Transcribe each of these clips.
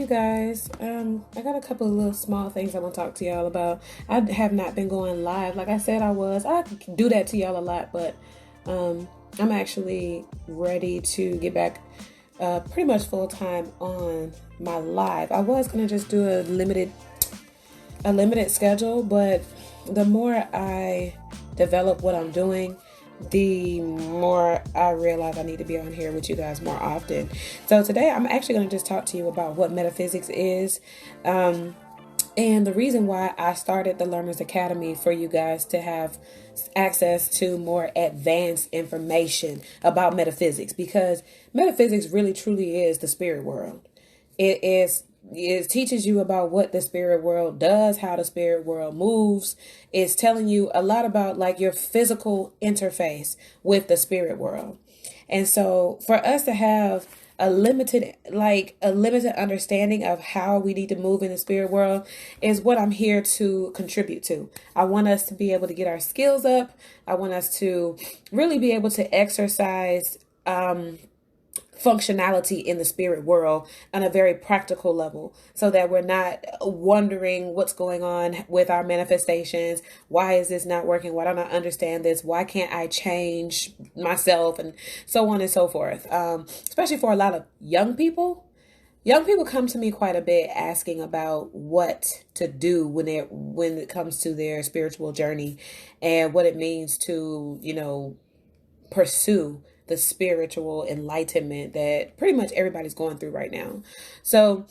guys. I got a couple of little small things I want to talk to y'all about. I have not been going live like I said I was. I do that to y'all a lot, but I'm actually ready to get back pretty much full time on my live. I was gonna just do a limited schedule, but the more I develop what I'm doing, the more I realize I need to be on here with you guys more often. So today I'm actually going to just talk to you about what metaphysics is, and the reason why I started the Learners Academy for you guys to have access to more advanced information about metaphysics, because metaphysics really truly is the spirit world. It teaches you about what the spirit world does, how the spirit world moves. It's telling you a lot about like your physical interface with the spirit world. And so for us to have a limited understanding of how we need to move in the spirit world is what I'm here to contribute to. I want us to be able to get our skills up. I want us to really be able to exercise functionality in the spirit world on a very practical level, so that we're not wondering what's going on with our manifestations. Why is this not working? Why don't I understand this? Why can't I change myself? And so on and so forth. Especially for a lot of young people. Young people come to me quite a bit asking about what to do when it comes to their spiritual journey, and what it means to, pursue the spiritual enlightenment that pretty much everybody's going through right now. So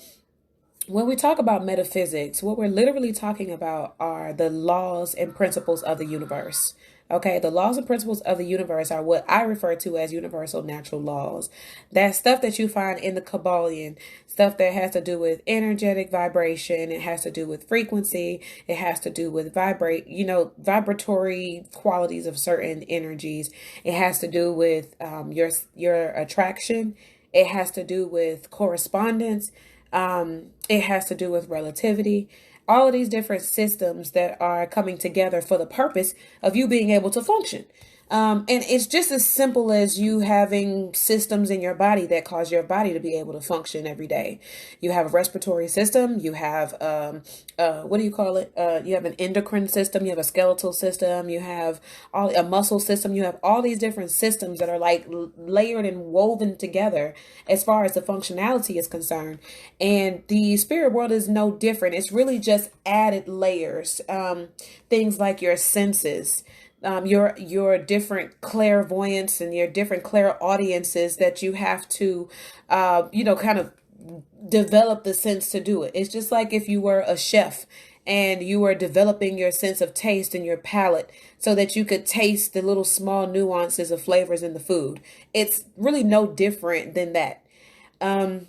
when we talk about metaphysics, what we're literally talking about are the laws and principles of the universe. Okay, the laws and principles of the universe are what I refer to as universal natural laws. That's stuff that you find in the Kabbalion, stuff that has to do with energetic vibration. It has to do with frequency. It has to do with vibratory qualities of certain energies. It has to do with your attraction. It has to do with correspondence. It has to do with relativity. All of these different systems that are coming together for the purpose of you being able to function. And it's just as simple as you having systems in your body that cause your body to be able to function every day. You have a respiratory system. You have, what do you call it? You have an endocrine system. You have a skeletal system. You have a muscle system. You have all these different systems that are like layered and woven together as far as the functionality is concerned. And the spirit world is no different. It's really just added layers. Things like your senses, your different clairvoyance and your different clairaudiences that you have to, kind of develop the sense to do it. It's just like if you were a chef and you were developing your sense of taste and your palate so that you could taste the little small nuances of flavors in the food. It's really no different than that. And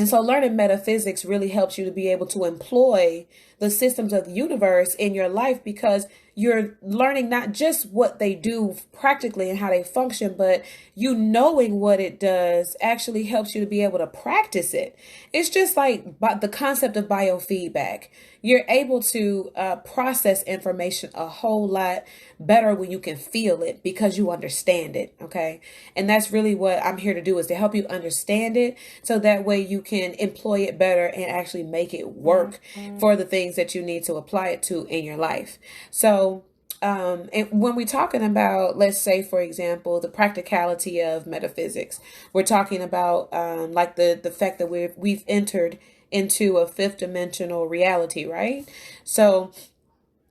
so learning metaphysics really helps you to be able to employ the systems of the universe in your life, because you're learning not just what they do practically and how they function, but you knowing what it does actually helps you to be able to practice it. It's just like the concept of biofeedback. You're able to process information a whole lot better when you can feel it because you understand it. Okay. And that's really what I'm here to do, is to help you understand it so that way you can employ it better and actually make it work for the things that you need to apply it to in your life. So and when we're talking about, let's say, for example, the practicality of metaphysics, we're talking about like the fact that we've entered into a fifth dimensional reality, right? So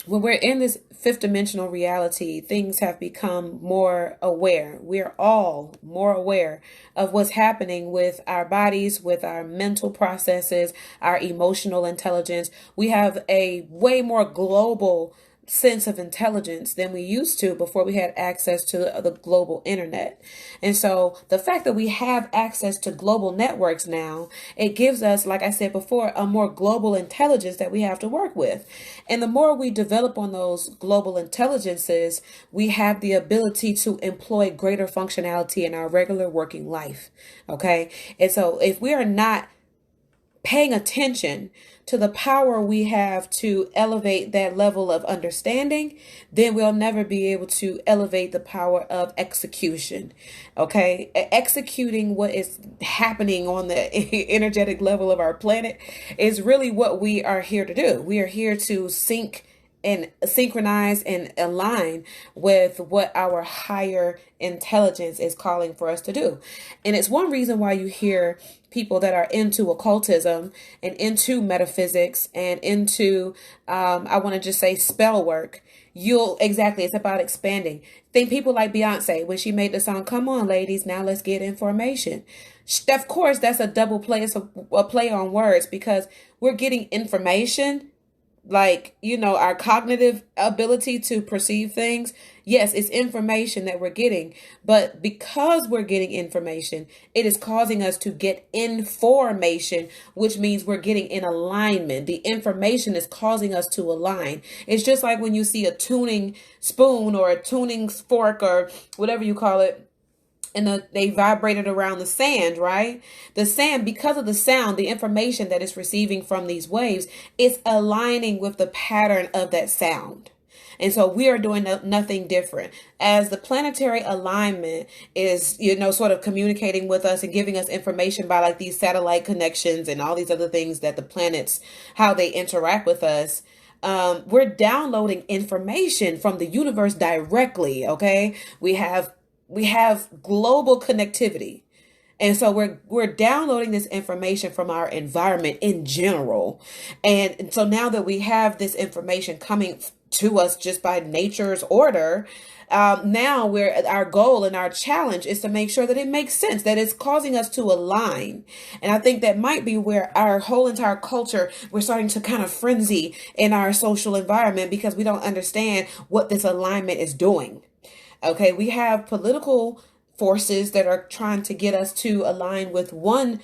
when we're in this fifth dimensional reality, things have become more aware. We're all more aware of what's happening with our bodies, with our mental processes, our emotional intelligence. We have a way more global sense of intelligence than we used to before we had access to the global internet. And so the fact that we have access to global networks now, it gives us, like I said before, a more global intelligence that we have to work with. And the more we develop on those global intelligences, we have the ability to employ greater functionality in our regular working life. Okay. And so if we are not paying attention to the power we have to elevate that level of understanding, then we'll never be able to elevate the power of execution. Okay. Executing what is happening on the energetic level of our planet is really what we are here to do. We are here to sync and synchronize and align with what our higher intelligence is calling for us to do. And it's one reason why you hear people that are into occultism and into metaphysics and into, I want to just say spell work. It's about expanding. Think people like Beyonce when she made the song, "Come on, ladies, now let's get information." Of course, that's a double play. It's a play on words because we're getting information, like, our cognitive ability to perceive things. Yes, it's information that we're getting, but because we're getting information, it is causing us to get information, which means we're getting in alignment. The information is causing us to align. It's just like when you see a tuning spoon or a tuning fork or whatever you call it, and they vibrated around the sand, right? The sand, because of the sound, the information that it's receiving from these waves, it's aligning with the pattern of that sound. And so we are doing nothing different. As the planetary alignment is, sort of communicating with us and giving us information by like these satellite connections and all these other things that the planets, how they interact with us. We're downloading information from the universe directly. Okay. We have global connectivity. And so we're downloading this information from our environment in general. And so now that we have this information coming to us just by nature's order, now our goal and our challenge is to make sure that it makes sense, that it's causing us to align. And I think that might be where our whole entire culture, we're starting to kind of frenzy in our social environment because we don't understand what this alignment is doing. Okay, we have political forces that are trying to get us to align with one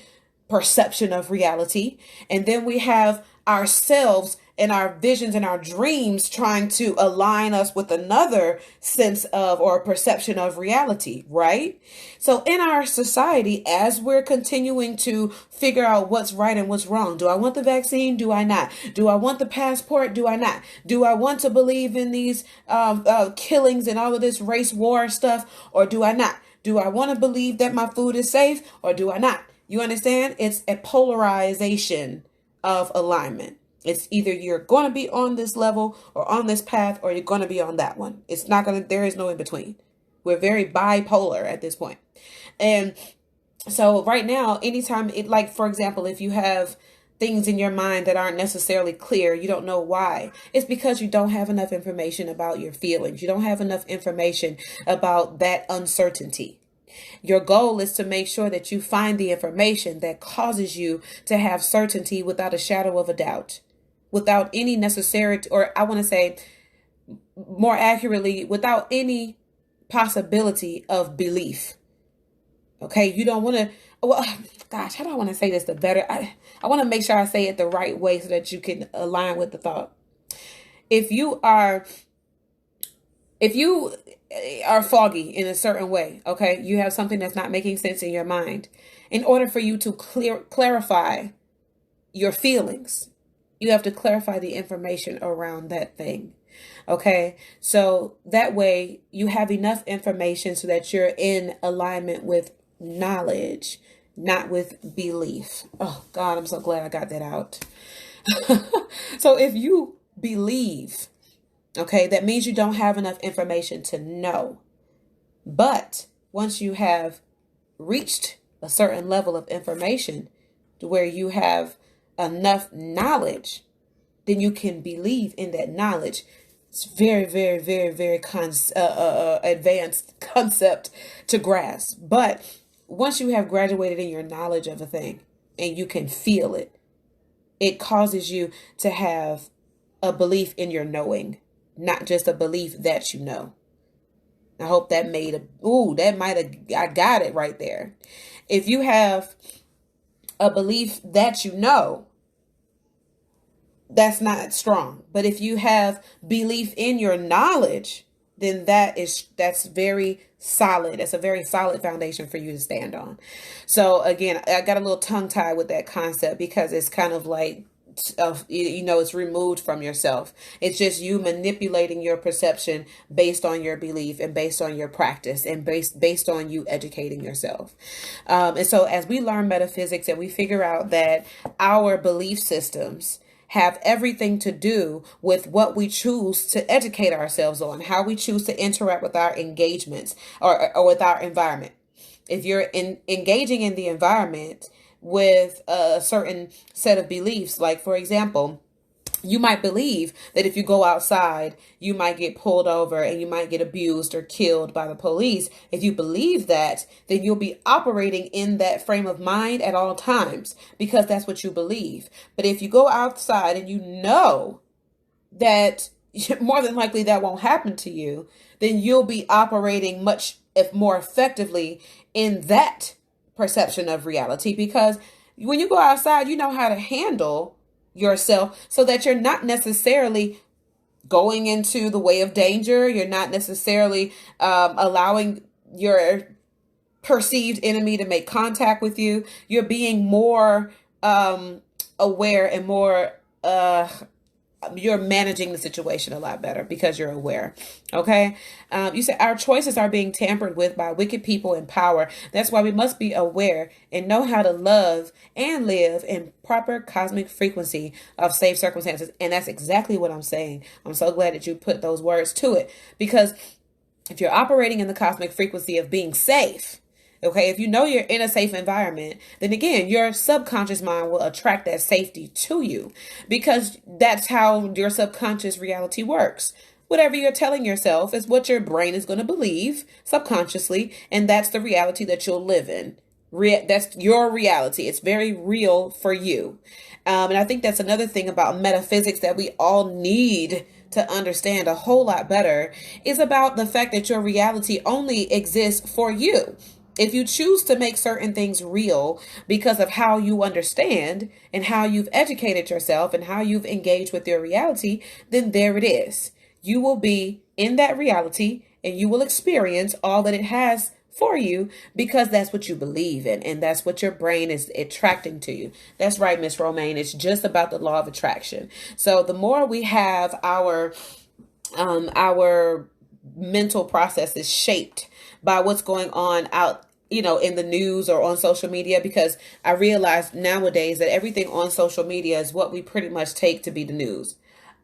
perception of reality. And then we have ourselves and our visions and our dreams trying to align us with another sense of or perception of reality, right? So in our society, as we're continuing to figure out what's right and what's wrong, do I want the vaccine? Do I not? Do I want the passport? Do I not? Do I want to believe in these killings and all of this race war stuff, or do I not? Do I want to believe that my food is safe, or do I not? You understand? It's a polarization of alignment. It's either you're going to be on this level or on this path, or you're going to be on that one. There is no in between. We're very bipolar at this point. And so right now, anytime for example, if you have things in your mind that aren't necessarily clear, you don't know why. It's because you don't have enough information about your feelings. You don't have enough information about that uncertainty. Your goal is to make sure that you find the information that causes you to have certainty without a shadow of a doubt, without any necessary, or I want to say more accurately, without any possibility of belief. Okay, you don't want to, how do I want to say this the better? I want to make sure I say it the right way so that you can align with the thought. If you are foggy in a certain way, okay, you have something that's not making sense in your mind. In order for you to clarify your feelings, you have to clarify the information around that thing. Okay, so that way you have enough information so that you're in alignment with knowledge, not with belief. Oh God, I'm so glad I got that out. So if you believe, okay, that means you don't have enough information to know. But once you have reached a certain level of information to where you have enough knowledge, then you can believe in that knowledge. It's very, very, very, very advanced concept to grasp. But once you have graduated in your knowledge of a thing and you can feel it, it causes you to have a belief in your knowing, not just a belief that you know. I hope that I got it right there. If you have a belief that you know, that's not strong. But if you have belief in your knowledge, then that's very solid. That's a very solid foundation for you to stand on. So again, I got a little tongue tied with that concept because it's kind of like it's removed from yourself. It's just you manipulating your perception based on your belief and based on your practice and based on you educating yourself. And so as we learn metaphysics and we figure out that our belief systems have everything to do with what we choose to educate ourselves on, how we choose to interact with our engagements or with our environment. If you're engaging in the environment with a certain set of beliefs, like for example, you might believe that if you go outside, you might get pulled over and you might get abused or killed by the police. If you believe that, then you'll be operating in that frame of mind at all times because that's what you believe. But if you go outside and you know that more than likely that won't happen to you, then you'll be operating much if more effectively in that perception of reality, because when you go outside, you know how to handle yourself so that you're not necessarily going into the way of danger. You're not necessarily allowing your perceived enemy to make contact with you. You're being more aware and more you're managing the situation a lot better because you're aware. Okay. You said our choices are being tampered with by wicked people in power. That's why we must be aware and know how to love and live in proper cosmic frequency of safe circumstances. And that's exactly what I'm saying. I'm so glad that you put those words to it, because if you're operating in the cosmic frequency of being safe, okay, if you know you're in a safe environment, then again, your subconscious mind will attract that safety to you, because that's how your subconscious reality works. Whatever you're telling yourself is what your brain is going to believe subconsciously, and that's the reality that you'll live in. That's your reality. It's very real for you. And I think that's another thing about metaphysics that we all need to understand a whole lot better, is about the fact that your reality only exists for you. If you choose to make certain things real because of how you understand and how you've educated yourself and how you've engaged with your reality, then there it is. You will be in that reality and you will experience all that it has for you because that's what you believe in and that's what your brain is attracting to you. That's right, Miss Romaine. It's just about the law of attraction. So the more we have our mental processes shaped by what's going on out, in the news or on social media, because I realize nowadays that everything on social media is what we pretty much take to be the news.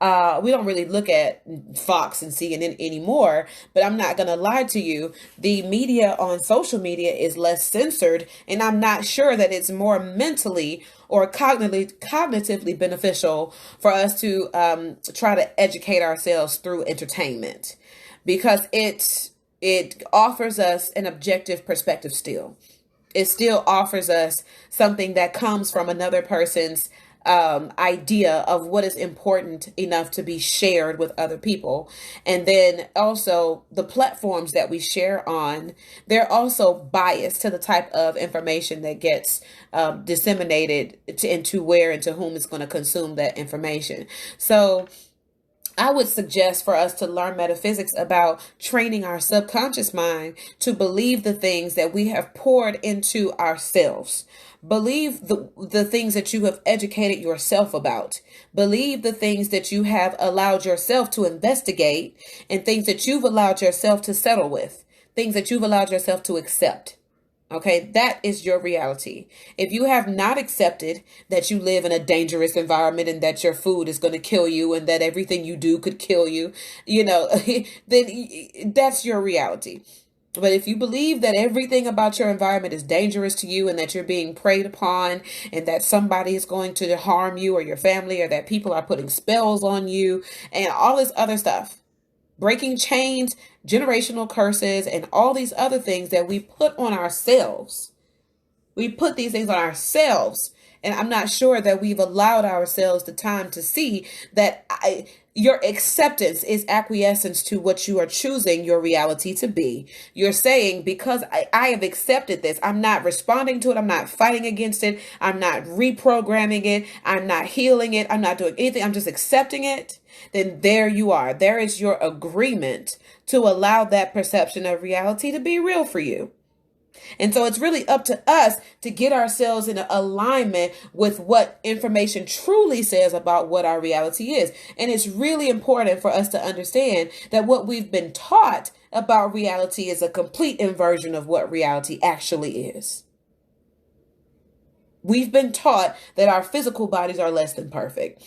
We don't really look at Fox and CNN anymore, but I'm not going to lie to you. The media on social media is less censored, and I'm not sure that it's more mentally or cognitively beneficial for us to try to educate ourselves through entertainment, because it offers us an objective perspective still. It still offers us something that comes from another person's idea of what is important enough to be shared with other people. And then also the platforms that we share on, they're also biased to the type of information that gets disseminated into where and to whom is going to consume that information. So I would suggest for us to learn metaphysics about training our subconscious mind to believe the things that we have poured into ourselves. Believe the things that you have educated yourself about. Believe the things that you have allowed yourself to investigate and things that you've allowed yourself to settle with, things that you've allowed yourself to accept. Okay, that is your reality. If you have not accepted that you live in a dangerous environment and that your food is going to kill you and that everything you do could kill you, then that's your reality. But if you believe that everything about your environment is dangerous to you and that you're being preyed upon and that somebody is going to harm you or your family or that people are putting spells on you and all this other stuff, breaking chains, generational curses, and all these other things that we put on ourselves. We put these things on ourselves And I'm not sure that we've allowed ourselves the time to see that your acceptance is acquiescence to what you are choosing your reality to be. You're saying, because I have accepted this, I'm not responding to it, I'm not fighting against it, I'm not reprogramming it, I'm not healing it, I'm not doing anything, I'm just accepting it. Then there you are. There is your agreement to allow that perception of reality to be real for you. And so it's really up to us to get ourselves in alignment with what information truly says about what our reality is. And it's really important for us to understand that what we've been taught about reality is a complete inversion of what reality actually is. We've been taught that our physical bodies are less than perfect,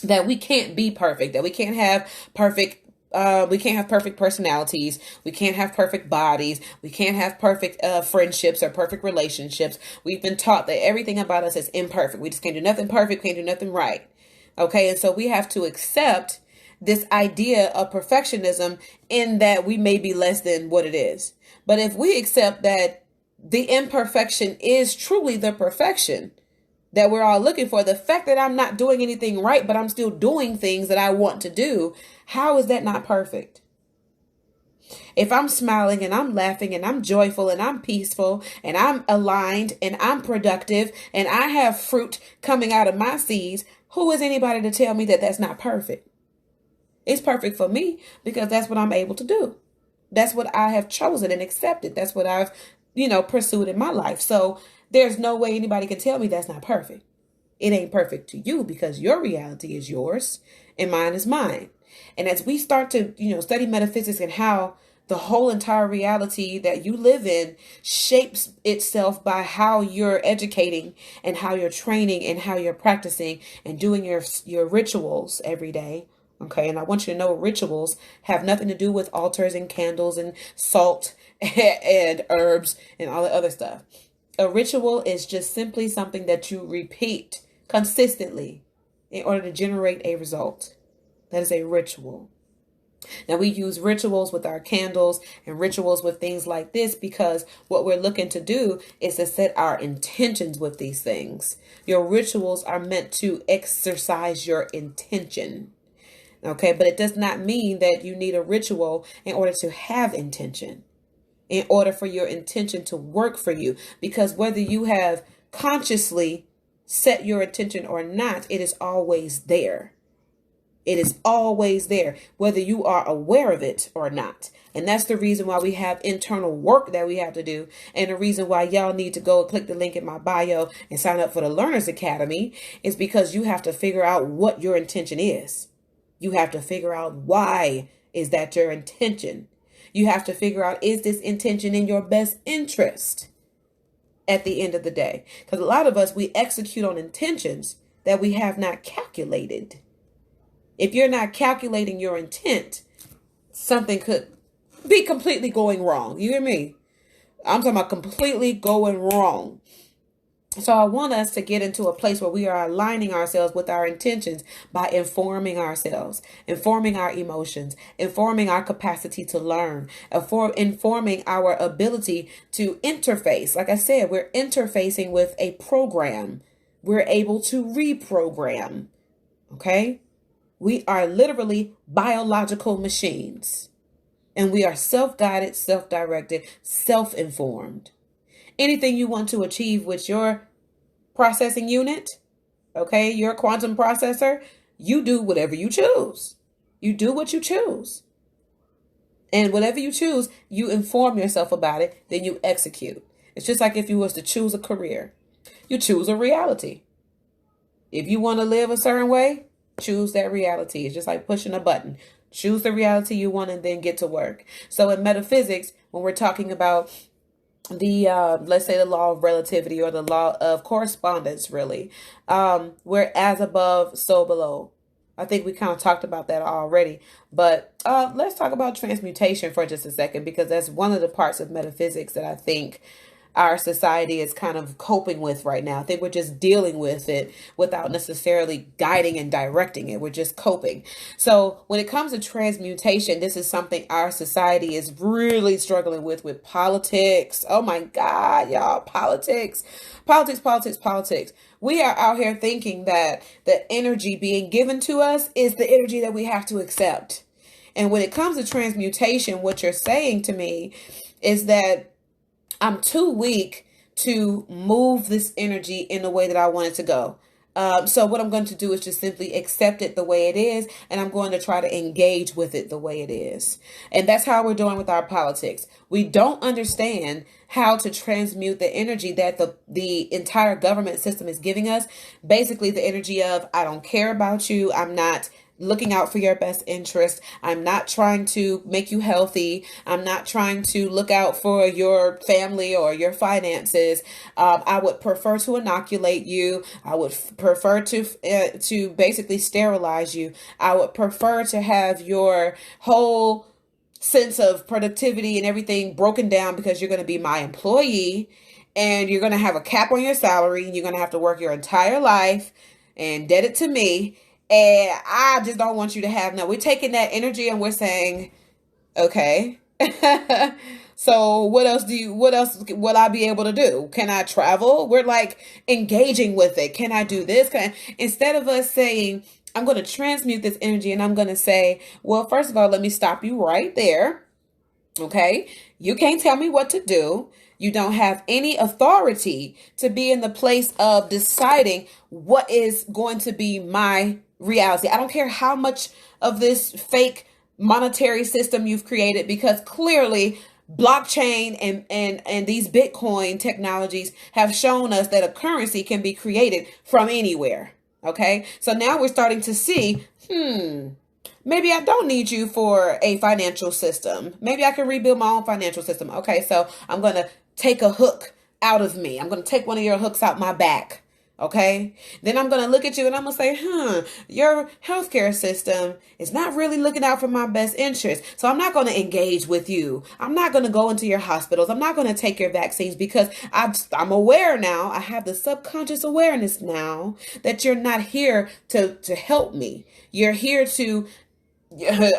that we can't be perfect, that we can't have perfect personalities. We can't have perfect bodies. We can't have perfect friendships or perfect relationships. We've been taught that everything about us is imperfect. We just can't do nothing perfect, can't do nothing right. Okay, and so we have to accept this idea of perfectionism in that we may be less than what it is. But if we accept that the imperfection is truly the perfection that we're all looking for, the fact that I'm not doing anything right, but I'm still doing things that I want to do, how is that not perfect? If I'm smiling and I'm laughing and I'm joyful and I'm peaceful and I'm aligned and I'm productive and I have fruit coming out of my seeds, who is anybody to tell me that that's not perfect? It's perfect for me because that's what I'm able to do. That's what I have chosen and accepted. That's what I've, pursued in my life. So there's no way anybody can tell me that's not perfect. It ain't perfect to you because your reality is yours and mine is mine. And as we start to, study metaphysics and how the whole entire reality that you live in shapes itself by how you're educating and how you're training and how you're practicing and doing your rituals every day. Okay, and I want you to know rituals have nothing to do with altars and candles and salt and herbs and all the other stuff. A ritual is just simply something that you repeat consistently in order to generate a result. That is a ritual. Now we use rituals with our candles and rituals with things like this because what we're looking to do is to set our intentions with these things. Your rituals are meant to exercise your intention. Okay, but it does not mean that you need a ritual in order to have intention, in order for your intention to work for you. Because whether you have consciously set your intention or not, it is always there. It is always there, whether you are aware of it or not. And that's the reason why we have internal work that we have to do. And the reason why y'all need to go and click the link in my bio and sign up for the Learners Academy is because you have to figure out what your intention is. You have to figure out why is that your intention. You have to figure out, is this intention in your best interest at the end of the day? Because a lot of us, we execute on intentions that we have not calculated. If you're not calculating your intent, something could be completely going wrong. You hear me? I'm talking about completely going wrong. So I want us to get into a place where we are aligning ourselves with our intentions by informing ourselves, informing our emotions, informing our capacity to learn, informing our ability to interface. Like I said, we're interfacing with a program. We're able to reprogram. Okay? We are literally biological machines. And we are self-guided, self-directed, self-informed. Anything you want to achieve with your processing unit, okay, your quantum processor, you do whatever you choose. You do what you choose. And whatever you choose, you inform yourself about it, then you execute. It's just like if you was to choose a career. You choose a reality. If you want to live a certain way, choose that reality. It's just like pushing a button. Choose the reality you want and then get to work. So in metaphysics, when we're talking about the let's say the law of relativity or the law of correspondence, really, we're as above, so below. I think we kind of talked about that already, but let's talk about transmutation for just a second, because that's one of the parts of metaphysics that I think our society is kind of coping with right now. I think we're just dealing with it without necessarily guiding and directing it. We're just coping. So when it comes to transmutation, this is something our society is really struggling with politics. Oh my God, y'all, politics, politics, politics, politics. We are out here thinking that the energy being given to us is the energy that we have to accept. And when it comes to transmutation, what you're saying to me is that I'm too weak to move this energy in the way that I want it to go. So what I'm going to do is just simply accept it the way it is, and I'm going to try to engage with it the way it is. And that's how we're doing with our politics. We don't understand how to transmute the energy that the entire government system is giving us. Basically, the energy of, I don't care about you. I'm not looking out for your best interest. I'm not trying to make you healthy. I'm not trying to look out for your family or your finances. I would prefer to inoculate you. I would prefer to basically sterilize you. I would prefer to have your whole sense of productivity and everything broken down because you're going to be my employee and you're going to have a cap on your salary and you're going to have to work your entire life and debt it to me. And I just don't want you to have no. We're taking that energy and we're saying, okay. So what else will I be able to do? Can I travel? We're like engaging with it. Can I do this? Instead of us saying, I'm going to transmute this energy and I'm going to say, well, first of all, let me stop you right there. Okay. You can't tell me what to do. You don't have any authority to be in the place of deciding what is going to be my reality. I don't care how much of this fake monetary system you've created, because clearly blockchain and these Bitcoin technologies have shown us that a currency can be created from anywhere. Okay. So now we're starting to see, maybe I don't need you for a financial system. Maybe I can rebuild my own financial system. Okay. So I'm going to take a hook out of me. I'm going to take one of your hooks out my back. Okay. Then I'm going to look at you and I'm going to say, your healthcare system is not really looking out for my best interest. So I'm not going to engage with you. I'm not going to go into your hospitals. I'm not going to take your vaccines because I'm aware now. I have the subconscious awareness now that you're not here to help me. You're here to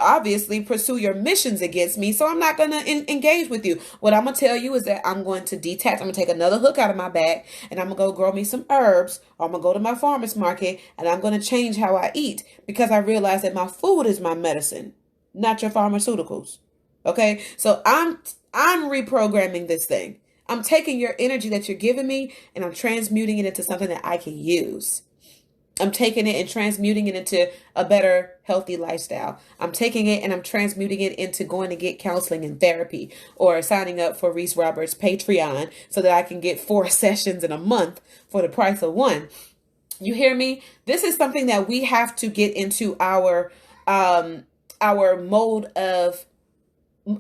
obviously pursue your missions against me. So I'm not going to engage with you. What I'm going to tell you is that I'm going to detach. I'm going to take another hook out of my bag and I'm going to go grow me some herbs, or I'm going to go to my farmer's market and I'm going to change how I eat, because I realize that my food is my medicine, not your pharmaceuticals. Okay. So I'm reprogramming this thing. I'm taking your energy that you're giving me and I'm transmuting it into something that I can use. I'm taking it and transmuting it into a better, healthy lifestyle. I'm taking it and I'm transmuting it into going to get counseling and therapy, or signing up for Reese Roberts' Patreon so that I can get 4 sessions in a month for the price of 1. You hear me? This is something that we have to get into our mode of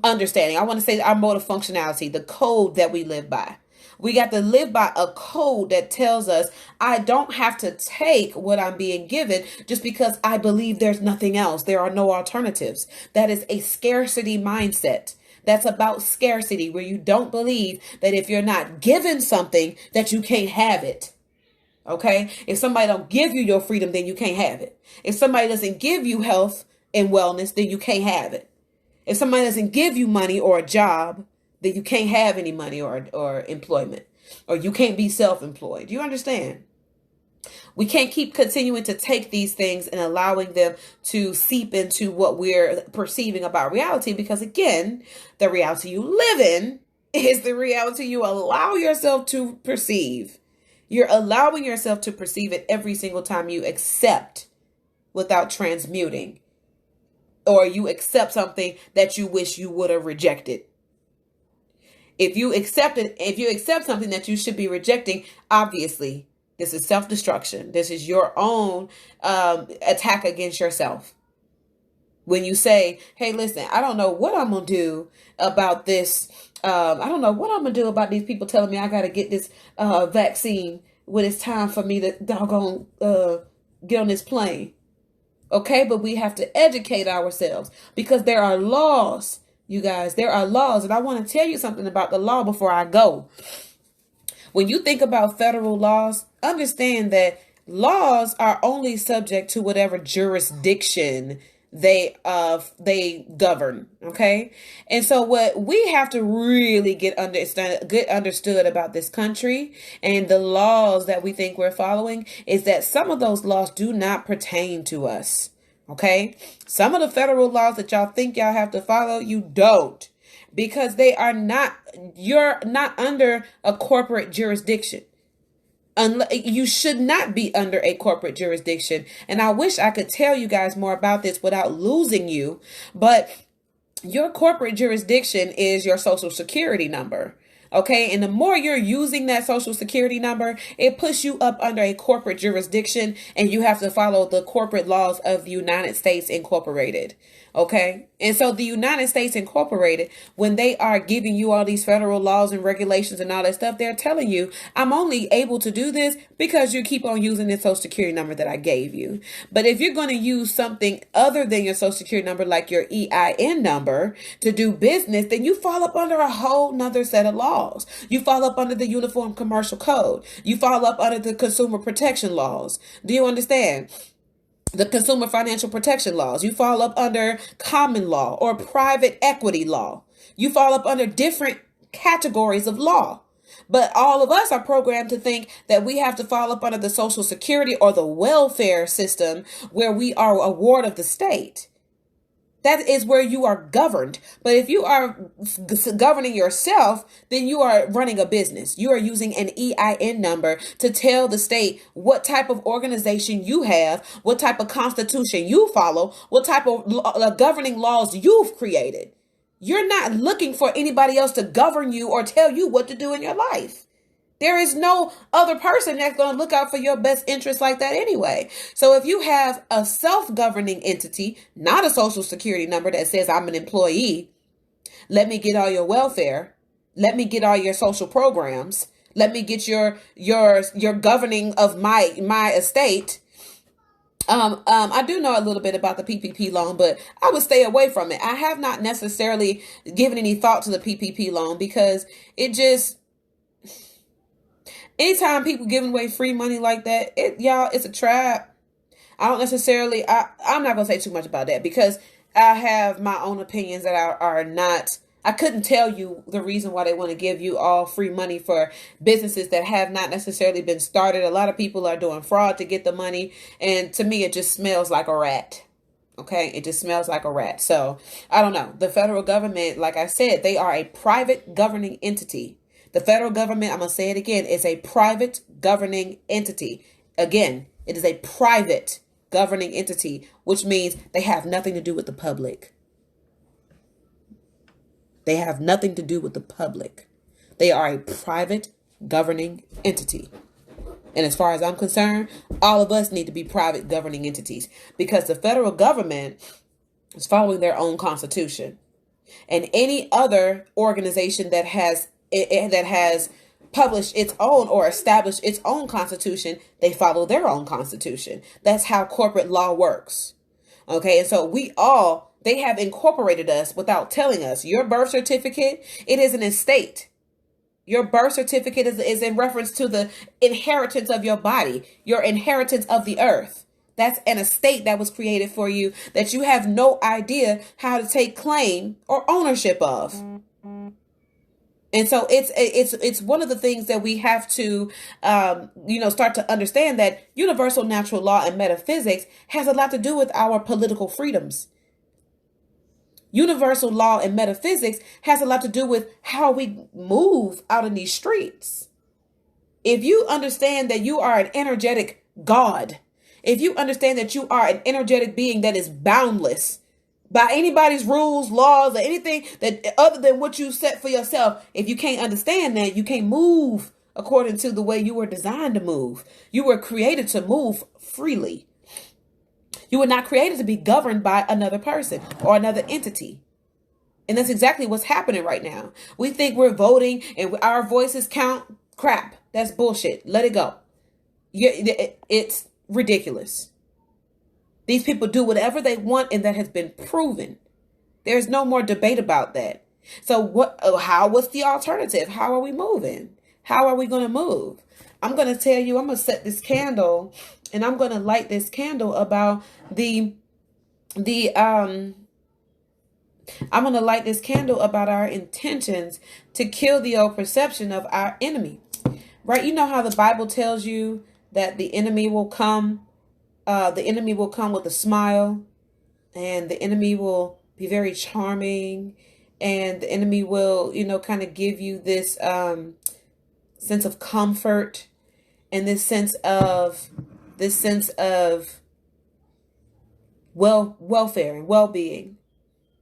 understanding. I want to say our mode of functionality, the code that we live by. We got to live by a code that tells us I don't have to take what I'm being given just because I believe there's nothing else. There are no alternatives. That is a scarcity mindset. That's about scarcity, where you don't believe that if you're not given something that you can't have it. Okay? If somebody don't give you your freedom, then you can't have it. If somebody doesn't give you health and wellness, then you can't have it. If somebody doesn't give you money or a job, then you can't have any money or employment, or you can't be self-employed. You understand? We can't keep continuing to take these things and allowing them to seep into what we're perceiving about reality, because again, the reality you live in is the reality you allow yourself to perceive. You're allowing yourself to perceive it every single time you accept without transmuting, or you accept something that you wish you would have rejected. If you accept something that you should be rejecting, obviously, this is self-destruction. This is your own attack against yourself. When you say, hey, listen, I don't know what I'm going to do about this. I don't know what I'm going to do about these people telling me I got to get this vaccine when it's time for me to doggone get on this plane. Okay, but we have to educate ourselves, because there are laws. You guys, there are laws, and I want to tell you something about the law before I go. When you think about federal laws, understand that laws are only subject to whatever jurisdiction they govern. Okay. And so what we have to really get understood about this country and the laws that we think we're following is that some of those laws do not pertain to us. Okay. Some of the federal laws that y'all think y'all have to follow, you don't, because you're not under a corporate jurisdiction. You should not be under a corporate jurisdiction. And I wish I could tell you guys more about this without losing you, but your corporate jurisdiction is your social security number. Okay. And the more you're using that social security number, it puts you up under a corporate jurisdiction, and you have to follow the corporate laws of the United States Incorporated. Okay. And so the United States Incorporated, when they are giving you all these federal laws and regulations and all that stuff, they're telling you, I'm only able to do this because you keep on using this social security number that I gave you. But if you're going to use something other than your social security number, like your EIN number, to do business, then you fall up under a whole nother set of laws. You fall up under the Uniform Commercial Code. You fall up under the consumer protection laws. Do you understand? The consumer financial protection laws. You fall up under common law or private equity law. You fall up under different categories of law. But all of us are programmed to think that we have to fall up under the Social Security or the welfare system, where we are a ward of the state. That is where you are governed. But if you are governing yourself, then you are running a business. You are using an EIN number to tell the state what type of organization you have, what type of constitution you follow, what type of governing laws you've created. You're not looking for anybody else to govern you or tell you what to do in your life. There is no other person that's going to look out for your best interest like that anyway. So if you have a self-governing entity, not a social security number that says I'm an employee, let me get all your welfare, let me get all your social programs, let me get your governing of my estate. I do know a little bit about the PPP loan, but I would stay away from it. I have not necessarily given any thought to the PPP loan because it just, anytime people giving away free money like that, it's a trap. I'm not going to say too much about that because I have my own opinions that are not, I couldn't tell you the reason why they want to give you all free money for businesses that have not necessarily been started. A lot of people are doing fraud to get the money. And to me, it just smells like a rat. Okay. It just smells like a rat. So I don't know. The federal government, like I said, they are a private governing entity. The federal government, I'm going to say it again, is a private governing entity. Again, it is a private governing entity, which means they have nothing to do with the public. They have nothing to do with the public. They are a private governing entity. And as far as I'm concerned, all of us need to be private governing entities because the federal government is following their own constitution. And any other organization that has published its own or established its own constitution, they follow their own constitution. That's how corporate law works. Okay, and so they have incorporated us without telling us. Your birth certificate, it is an estate. Your birth certificate is in reference to the inheritance of your body, your inheritance of the earth. That's an estate that was created for you that you have no idea how to take claim or ownership of. And so it's one of the things that we have to, start to understand, that universal natural law and metaphysics has a lot to do with our political freedoms. Universal law and metaphysics has a lot to do with how we move out in these streets. If you understand that you are an energetic God, if you understand that you are an energetic being that is boundless by anybody's rules, laws, or anything that other than what you set for yourself, if you can't understand that, you can't move according to the way you were designed to move. You were created to move freely. You were not created to be governed by another person or another entity. And that's exactly what's happening right now. We think we're voting and our voices count. Crap. That's bullshit. Let it go. It's ridiculous. These people do whatever they want, and that has been proven. There's no more debate about that. So what's the alternative? How are we moving? How are we going to move? I'm going to tell you, I'm going to set this candle and I'm going to light this candle about I'm going to light this candle about our intentions to kill the old perception of our enemy. Right? You know how the Bible tells you that the enemy will come with a smile, and the enemy will be very charming, and the enemy will, kind of give you this sense of comfort and this sense of welfare and well-being.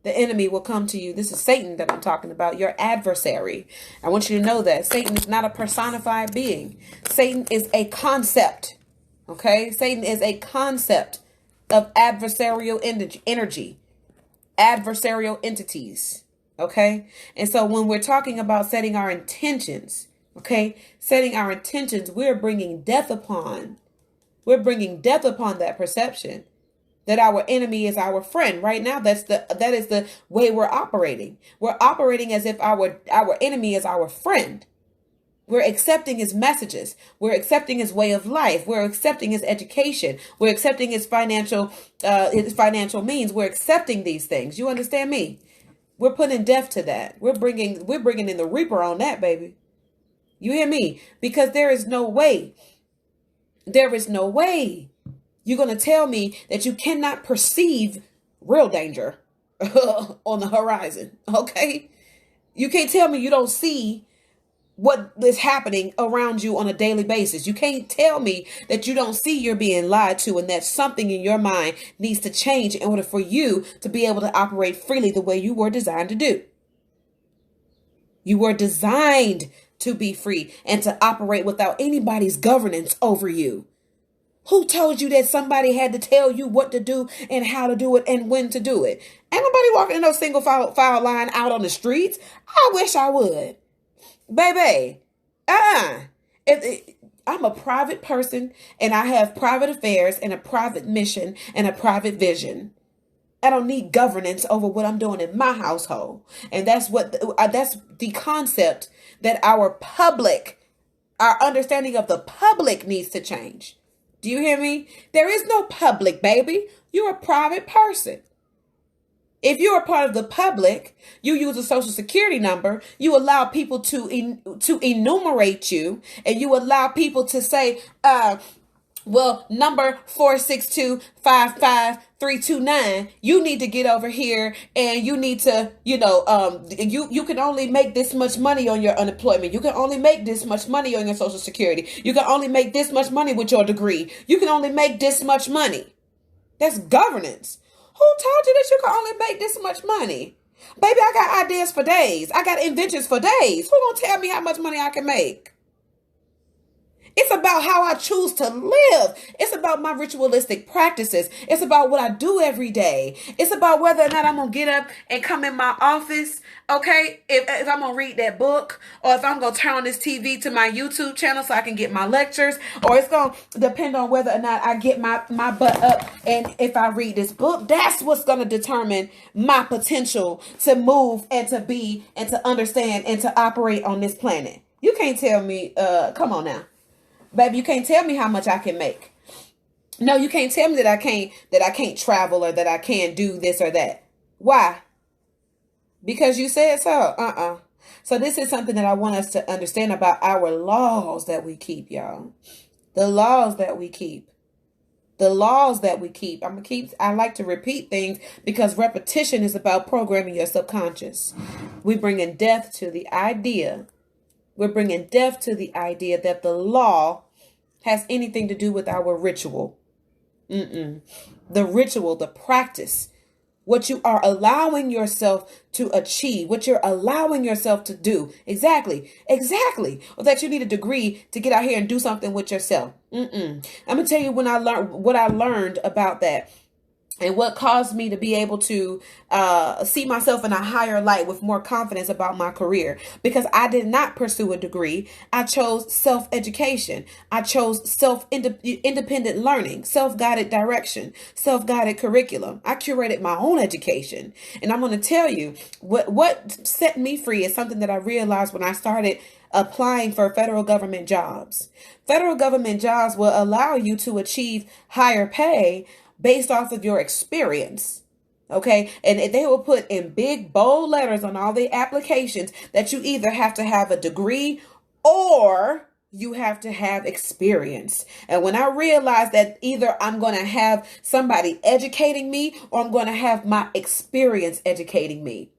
The enemy will come to you. This is Satan that I'm talking about, your adversary. I want you to know that Satan is not a personified being. Satan is a concept. Okay? Satan is a concept of adversarial energy, adversarial entities. Okay? And so when we're talking about setting our intentions, we're bringing death upon that perception that our enemy is our friend. Right now, that is the way we're operating. We're operating as if our enemy is our friend. We're accepting his messages. We're accepting his way of life. We're accepting his education. We're accepting his financial means. We're accepting these things. You understand me? We're putting death to that. We're bringing in the reaper on that, baby. You hear me? Because there is no way you're going to tell me that you cannot perceive real danger on the horizon. Okay? You can't tell me you don't see what is happening around you on a daily basis. You can't tell me that you don't see you're being lied to and that something in your mind needs to change in order for you to be able to operate freely the way you were designed to do. You were designed to be free and to operate without anybody's governance over you. Who told you that somebody had to tell you what to do and how to do it and when to do it? Ain't nobody walking in no single file line out on the streets. I wish I would. Baby, I'm a private person and I have private affairs and a private mission and a private vision. I don't need governance over what I'm doing in my household. And that's the concept that our understanding of the public needs to change. Do you hear me? There is no public, baby. You're a private person. If you're a part of the public, you use a social security number, you allow people to enumerate you, and you allow people to say, number 4625539, you need to get over here and you need to, you can only make this much money on your unemployment. You can only make this much money on your social security. You can only make this much money with your degree. You can only make this much money. That's governance. Who told you that you can only make this much money? Baby, I got ideas for days. I got inventions for days. Who gonna tell me how much money I can make? It's about how I choose to live. It's about my ritualistic practices. It's about what I do every day. It's about whether or not I'm going to get up and come in my office, okay? If I'm going to read that book, or if I'm going to turn on this TV to my YouTube channel so I can get my lectures, or it's going to depend on whether or not I get my butt up and if I read this book. That's what's going to determine my potential to move and to be and to understand and to operate on this planet. You can't tell me, come on now. Baby, you can't tell me how much I can make. No, you can't tell me that I can't travel or that I can't do this or that. Why? Because you said so. So this is something that I want us to understand about our laws that we keep, y'all. The laws that we keep. The laws that we keep. I like to repeat things because repetition is about programming your subconscious. We bring in death to the idea. We're bringing death to the idea that the law has anything to do with our ritual. The ritual, the practice, what you are allowing yourself to achieve, what you're allowing yourself to do. Exactly. Or that you need a degree to get out here and do something with yourself. I'm going to tell you what I learned about that. And what caused me to be able to see myself in a higher light with more confidence about my career. Because I did not pursue a degree. I chose self-education. I chose self-independent learning, self-guided direction, self-guided curriculum. I curated my own education. And I'm going to tell you what set me free is something that I realized when I started applying for federal government jobs. Federal government jobs will allow you to achieve higher pay based off of your experience. Okay. And they will put in big, bold letters on all the applications that you either have to have a degree or you have to have experience. And when I realized that either I'm going to have somebody educating me or I'm going to have my experience educating me,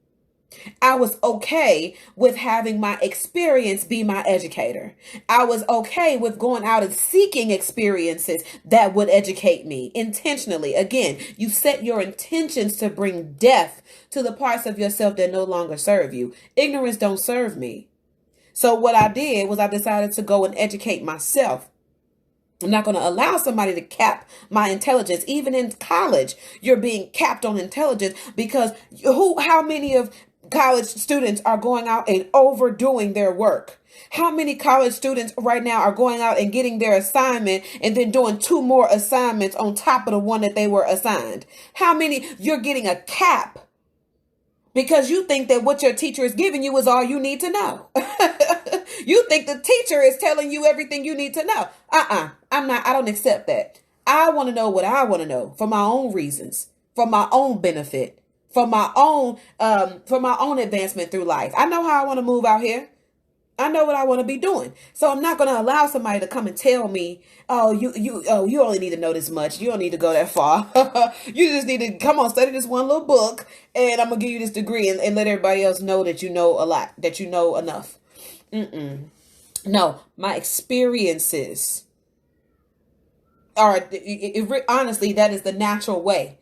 I was okay with having my experience be my educator. I was okay with going out and seeking experiences that would educate me intentionally. Again, you set your intentions to bring death to the parts of yourself that no longer serve you. Ignorance don't serve me. So what I did was I decided to go and educate myself. I'm not going to allow somebody to cap my intelligence. Even in college, you're being capped on intelligence because how many of college students are going out and overdoing their work? How many college students right now are going out and getting their assignment and then doing 2 more assignments on top of the one that they were assigned? How many? You're getting a cap because you think that what your teacher is giving you is all you need to know. You think the teacher is telling you everything you need to know. I don't accept that. I want to know what I want to know for my own reasons, for my own benefit, for my own advancement through life. I know how I want to move out here. I know what I want to be doing. So I'm not going to allow somebody to come and tell me, you only need to know this much. You don't need to go that far. You just need to come on, study this one little book and I'm going to give you this degree and let everybody else know that you know a lot, that you know enough. No, my experiences are, honestly, that is the natural way,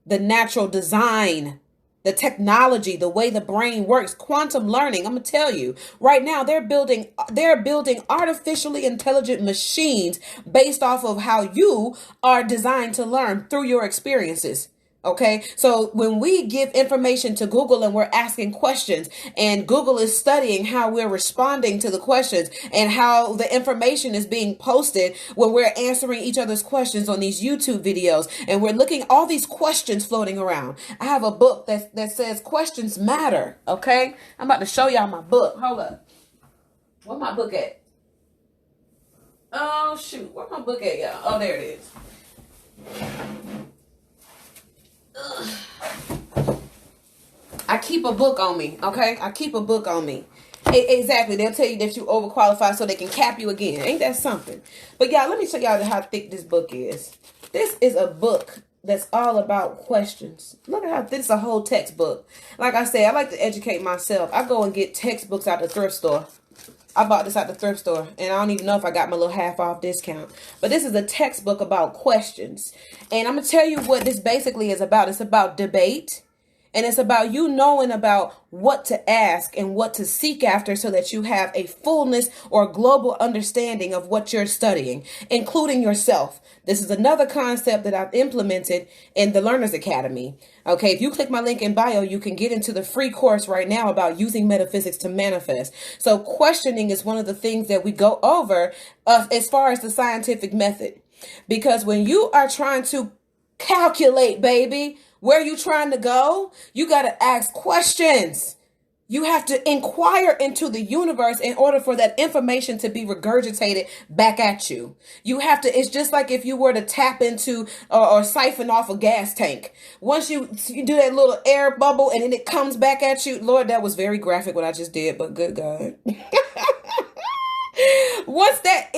the natural design, the technology, the way the brain works, quantum learning. I'm going to tell you right now, they're building artificially intelligent machines based off of how you are designed to learn through your experiences. Okay, so when we give information to Google and we're asking questions and Google is studying how we're responding to the questions and how the information is being posted when we're answering each other's questions on these YouTube videos and we're looking at all these questions floating around. I have a book that says questions matter. Okay, I'm about to show y'all my book. Hold up. Where my book at? Oh, shoot. Where my book at, y'all? Oh, there it is. I keep a book on me, okay? I keep a book on me. Exactly. They'll tell you that you overqualified so they can cap you again. Ain't that something? But y'all, let me show y'all how thick this book is. This is a book that's all about questions. Look at how this is a whole textbook. Like I said, I like to educate myself. I go and get textbooks out the thrift store. I bought this at the thrift store, and I don't even know if I got my little half off discount. But this is a textbook about questions. And I'm going to tell you what this basically is about. It's about debate. And it's about you knowing about what to ask and what to seek after so that you have a fullness or global understanding of what you're studying, including yourself. This is another concept that I've implemented in the Learners Academy. Okay, if you click my link in bio, you can get into the free course right now about using metaphysics to manifest. So questioning is one of the things that we go over as far as the scientific method. Because when you are trying to calculate, baby, where you trying to go, you got to ask questions. You have to inquire into the universe in order for that information to be regurgitated back at you. You have to, it's just like if you were to tap into or siphon off a gas tank. Once you do that little air bubble and then it comes back at you. Lord, that was very graphic what I just did, but good God.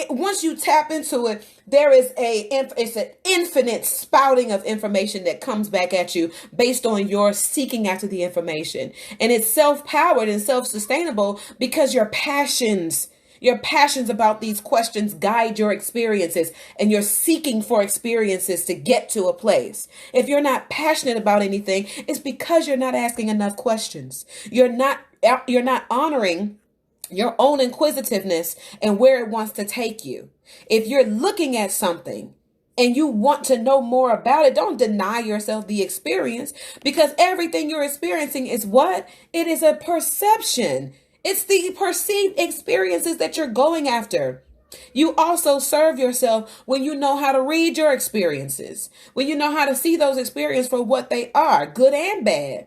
Once you tap into it, there is it's an infinite spouting of information that comes back at you based on your seeking after the information. And it's self-powered and self-sustainable because your passions about these questions guide your experiences, and you're seeking for experiences to get to a place. If you're not passionate about anything, it's because you're not asking enough questions. You're not honoring your own inquisitiveness and where it wants to take you. If you're looking at something and you want to know more about it, don't deny yourself the experience, because everything you're experiencing is what? It is a perception. It's the perceived experiences that you're going after. You also serve yourself when you know how to read your experiences, when you know how to see those experiences for what they are, good and bad.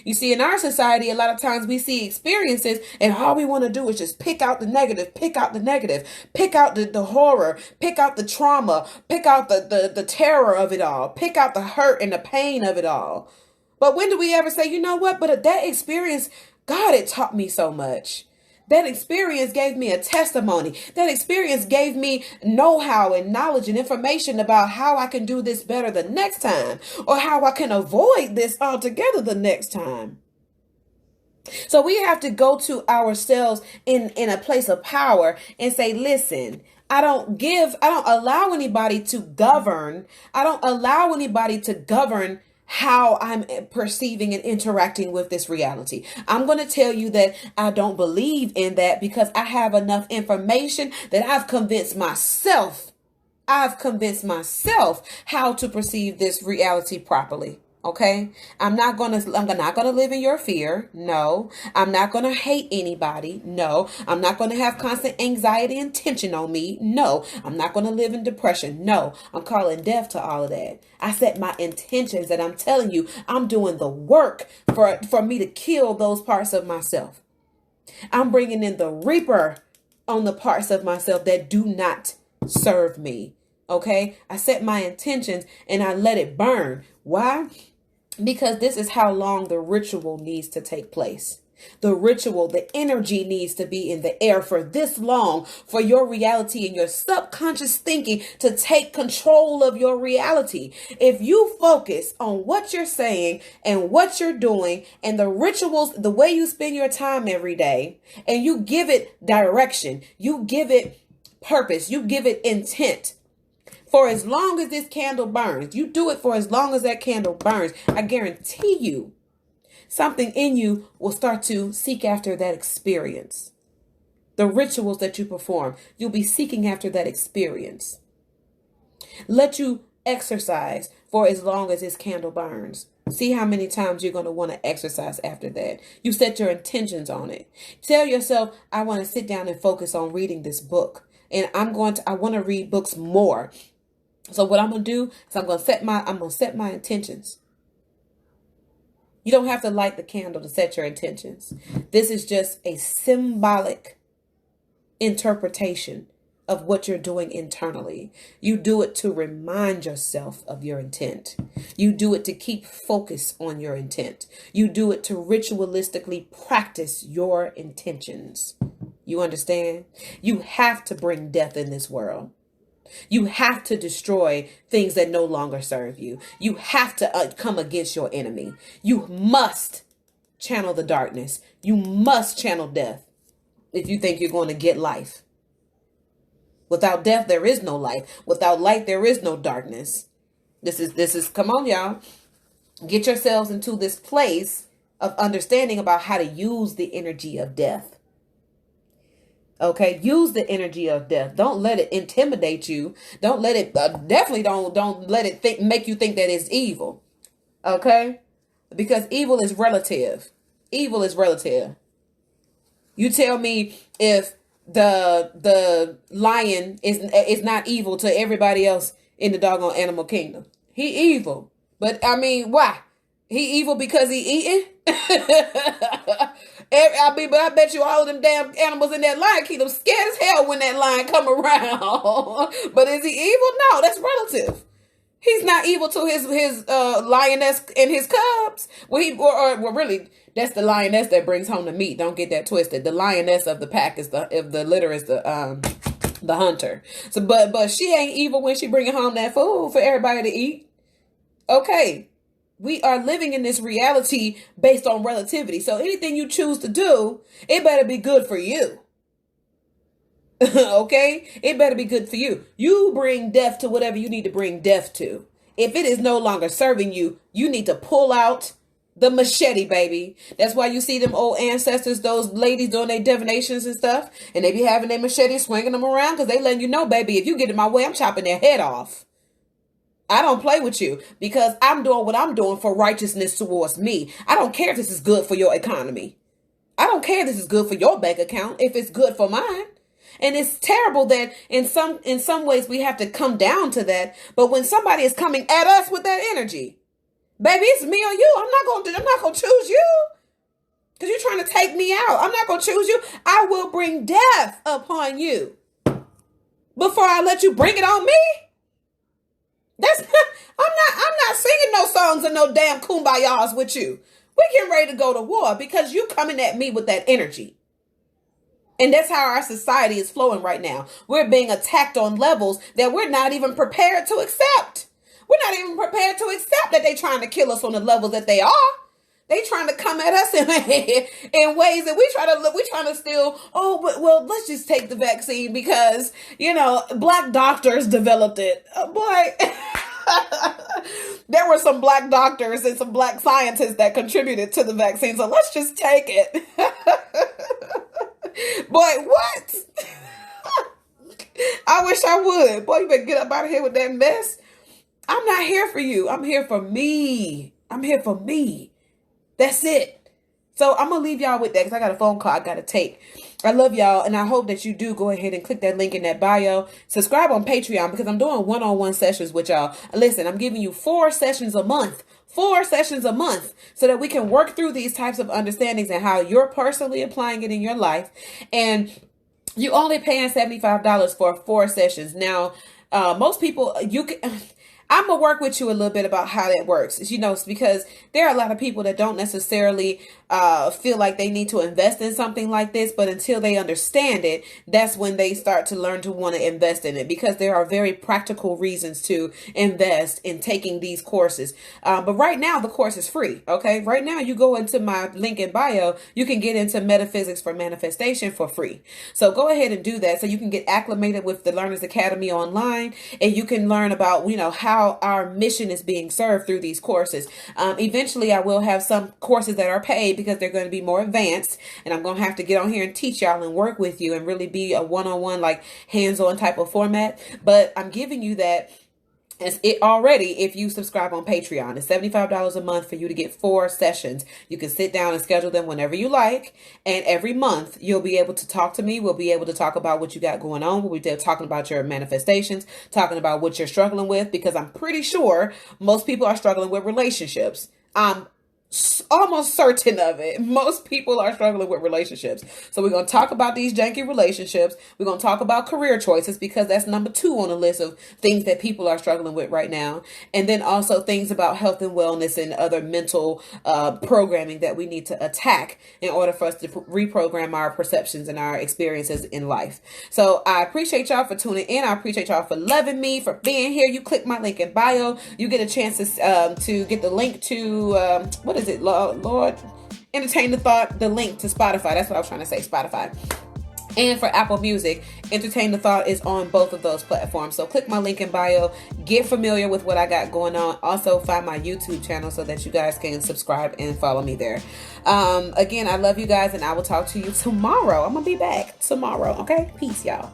You see, in our society, a lot of times we see experiences and all we want to do is just pick out the negative, pick out the negative, pick out the horror, pick out the trauma, pick out the terror of it all, pick out the hurt and the pain of it all. But when do we ever say, you know what? But that experience, God, it taught me so much. That experience gave me a testimony. That experience gave me know-how and knowledge and information about how I can do this better the next time, or how I can avoid this altogether the next time. So we have to go to ourselves in a place of power and say, listen, I don't allow anybody to govern. I don't allow anybody to govern how I'm perceiving and interacting with this reality. I'm going to tell you that I don't believe in that because I have enough information that I've convinced myself how to perceive this reality properly. Okay. I'm not going to live in your fear. No, I'm not going to hate anybody. No, I'm not going to have constant anxiety and tension on me. No, I'm not going to live in depression. No, I'm calling death to all of that. I set my intentions and I'm telling you, I'm doing the work for me to kill those parts of myself. I'm bringing in the reaper on the parts of myself that do not serve me. Okay. I set my intentions and I let it burn. Why? Because this is how long the ritual needs to take place. The ritual, the energy needs to be in the air for this long, for your reality and your subconscious thinking to take control of your reality. If you focus on what you're saying and what you're doing and the rituals, the way you spend your time every day, and you give it direction, you give it purpose, you give it intent. For as long as this candle burns, you do it for as long as that candle burns, I guarantee you, something in you will start to seek after that experience. The rituals that you perform, you'll be seeking after that experience. Let you exercise for as long as this candle burns. See how many times you're going to want to exercise after that. You set your intentions on it. Tell yourself, I want to sit down and focus on reading this book. And I want to read books more. So what I'm going to do is I'm going to set my intentions. You don't have to light the candle to set your intentions. This is just a symbolic interpretation of what you're doing internally. You do it to remind yourself of your intent. You do it to keep focus on your intent. You do it to ritualistically practice your intentions. You understand? You have to bring death in this world. You have to destroy things that no longer serve you. You have to come against your enemy. You must channel the darkness. You must channel death if you think you're going to get life. Without death, there is no life. Without light, there is no darkness. This is, come on, y'all. Get yourselves into this place of understanding about how to use the energy of death. Okay, use the energy of death. Don't let it intimidate you. Don't let it, definitely don't let it make you think that it's evil. Okay, because evil is relative. Evil is relative. You tell me if the lion is not evil to everybody else in the doggone animal kingdom. He evil, but I mean, why? He evil because he eating? But I bet you all of them damn animals in that lion kingdom scared as hell when that lion come around. But is he evil? No, that's relative. He's not evil to his lioness and his cubs. Well, really, that's the lioness that brings home the meat. Don't get that twisted. The lioness of the pack is the litter is the hunter. So, but she ain't evil when she bringing home that food for everybody to eat. Okay. We are living in this reality based on relativity. So anything you choose to do, it better be good for you. Okay? It better be good for you. You bring death to whatever you need to bring death to. If it is no longer serving you, you need to pull out the machete, baby. That's why you see them old ancestors, those ladies doing their divinations and stuff. And they be having their machete swinging them around because they letting you know, baby, if you get in my way, I'm chopping their head off. I don't play with you because I'm doing what I'm doing for righteousness towards me. I don't care if this is good for your economy. I don't care if this is good for your bank account, if it's good for mine. And it's terrible that in some ways we have to come down to that. But when somebody is coming at us with that energy, Baby, it's me or you. I'm not gonna choose you. Because you're trying to take me out. I'm not gonna choose you. I will bring death upon you before I let you bring it on me. I'm not singing no songs and no damn kumbayas with you. We're getting ready to go to war because you coming at me with that energy. And that's how our society is flowing right now. We're being attacked on levels that we're not even prepared to accept. We're not even prepared to accept that they're trying to kill us on the levels that they are. They trying to come at us in ways that we trying to still, well, let's just take the vaccine because, black doctors developed it. Boy, there were some black doctors and some black scientists that contributed to the vaccine. So let's just take it. Boy, what? I wish I would. Boy, you better get up out of here with that mess. I'm not here for you. I'm here for me. I'm here for me. That's it. So I'm going to leave y'all with that because I got a phone call I got to take. I love y'all. And I hope that you do go ahead and click that link in that bio. Subscribe on Patreon because I'm doing one-on-one sessions with y'all. Listen, I'm giving you 4 sessions a month. 4 sessions a month so that we can work through these types of understandings and how you're personally applying it in your life. And you only paying $75 for 4 sessions. Now, most people, I'm going to work with you a little bit about how that works, because there are a lot of people that don't necessarily feel like they need to invest in something like this. But until they understand it, that's when they start to learn to want to invest in it, because there are very practical reasons to invest in taking these courses. But right now, the course is free. OK, right now, you go into my link in bio. You can get into Metaphysics for Manifestation for free. So go ahead and do that so you can get acclimated with the Learners Academy online, and you can learn about, how our mission is being served through these courses. Eventually, I will have some courses that are paid because they're going to be more advanced, and I'm going to have to get on here and teach y'all and work with you and really be a one-on-one, like hands-on type of format. But I'm giving you that as it already if you subscribe on Patreon. It's $75 a month for you to get 4 sessions. You can sit down and schedule them whenever you like. And every month you'll be able to talk to me. We'll be able to talk about what you got going on. We'll be talking about your manifestations, talking about what you're struggling with, because I'm pretty sure most people are struggling with relationships. Almost certain of it. Most people are struggling with relationships. So we're going to talk about these janky relationships. We're going to talk about career choices, because that's number 2 on the list of things that people are struggling with right now. And then also things about health and wellness and other mental programming that we need to attack in order for us to reprogram our perceptions and our experiences in life. So I appreciate y'all for tuning in. I appreciate y'all for loving me, for being here. You click my link in bio. You get a chance to get the link to, what is it? Lord, Entertain the Thought, the link to Spotify. That's what I was trying to say, Spotify. And for Apple Music, Entertain the Thought is on both of those platforms. So click my link in bio, get familiar with what I got going on. Also find my YouTube channel so that you guys can subscribe and follow me there. Again, I love you guys, and I will talk to you tomorrow. I'm going to be back tomorrow. Okay? Peace, y'all.